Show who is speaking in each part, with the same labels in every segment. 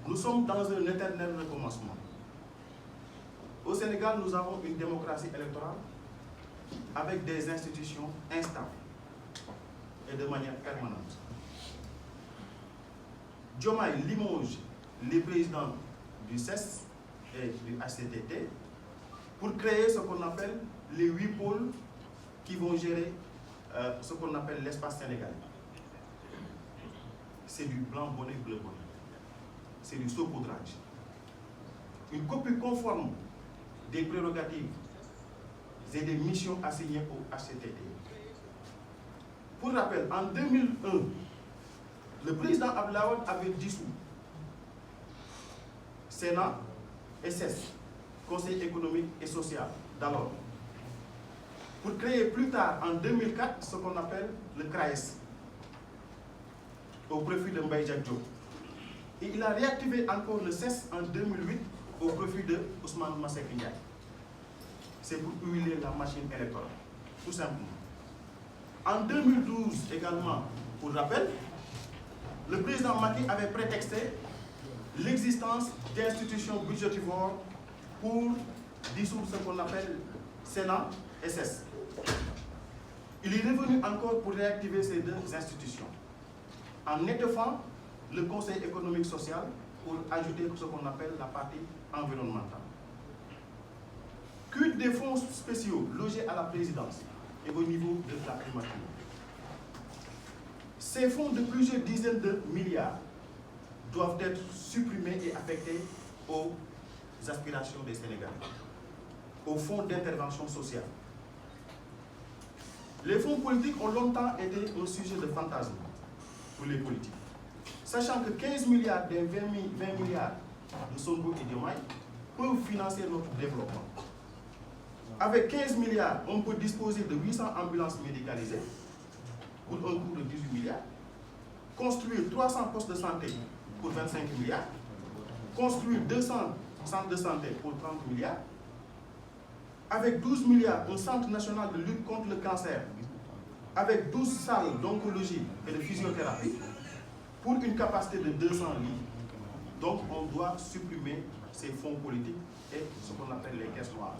Speaker 1: Nous sommes dans un éternel recommencement. Au Sénégal, nous avons une démocratie électorale avec des institutions instables et de manière permanente. Diomaye limoge les présidents du CES et du HCCT pour créer ce qu'on appelle les 8 pôles qui vont gérer ce qu'on appelle l'espace sénégalais. C'est du blanc bonnet, bleu bonnet. C'est du saupoudrage. Une copie conforme des prérogatives et des missions assignées au HCCT. Pour rappel, en 2001, le président Abdoulaye Wade avait dissous Sénat et CES, Conseil économique et social, d'alors, pour créer plus tard, en 2004, ce qu'on appelle le CRAES, au profit de Mbaye Diack Diop. Et il a réactivé encore le CES en 2008 au profit de Ousmane Masseck Ndiaye. C'est pour huiler la machine électorale, tout simplement. En 2012 également, pour rappel, le président Macky avait prétexté l'existence d'institutions budgétivores pour dissoudre ce qu'on appelle Sénat et CES. Il est revenu encore pour réactiver ces deux institutions, en étoffant le Conseil économique social pour ajouter ce qu'on appelle la partie environnementale. Quid des fonds spéciaux logés à la présidence et au niveau de la primature? Ces fonds de plusieurs dizaines de milliards doivent être supprimés et affectés aux aspirations des Sénégalais, aux fonds d'intervention sociale. Les fonds politiques ont longtemps été un sujet de fantasme pour les politiques, sachant que 15 milliards des 20 milliards de Sonko et Diomaye peuvent financer notre développement. Avec 15 milliards, on peut disposer de 800 ambulances médicalisées pour un coût de 18 milliards, construire 300 postes de santé pour 25 milliards, construire 200 centres de santé pour 30 milliards, avec 12 milliards, un centre national de lutte contre le cancer, avec 12 salles d'oncologie et de physiothérapie, pour une capacité de 200 lits. Donc on doit supprimer ces fonds politiques et ce qu'on appelle les caisses noires.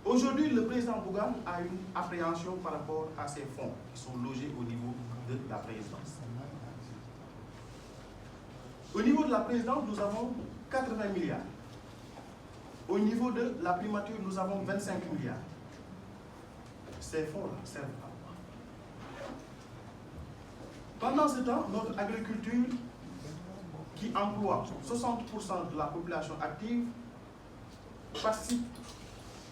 Speaker 1: Aujourd'hui, le président Bougane a une appréhension par rapport à ces fonds qui sont logés au niveau de la présidence. Au niveau de la présidence, nous avons 80 milliards. Au niveau de la primature, nous avons 25 milliards. Ces fonds-là servent à quoi? Pendant ce temps, notre agriculture, qui emploie 60% de la population active, participe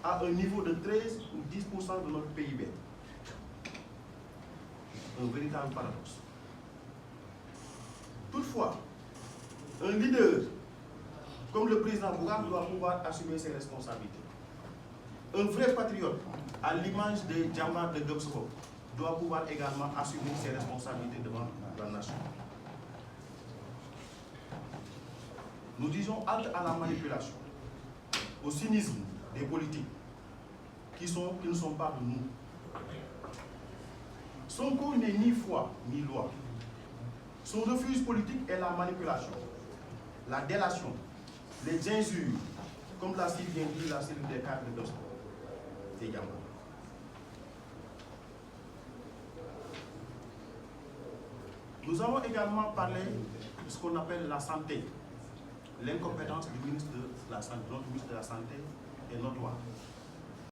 Speaker 1: à un niveau de 13 ou 10% de notre PIB. Un véritable paradoxe. Toutefois, un leader comme le président Bougane doit pouvoir assumer ses responsabilités. Un vrai patriote, à l'image des Djambar de Gobsoko, doit pouvoir également assumer ses responsabilités devant la nation. Nous disons halte à la manipulation, au cynisme des politiques qui ne sont pas de nous. Sonko n'est ni foi ni loi. Son refuge politique est la manipulation, la délation, les injures, comme l'a si bien dit la cellule des cadres de Gobsoko et Djambar. Nous avons également parlé de ce qu'on appelle la santé. L'incompétence du ministre de la Santé, notre ministre de la Santé est notoire.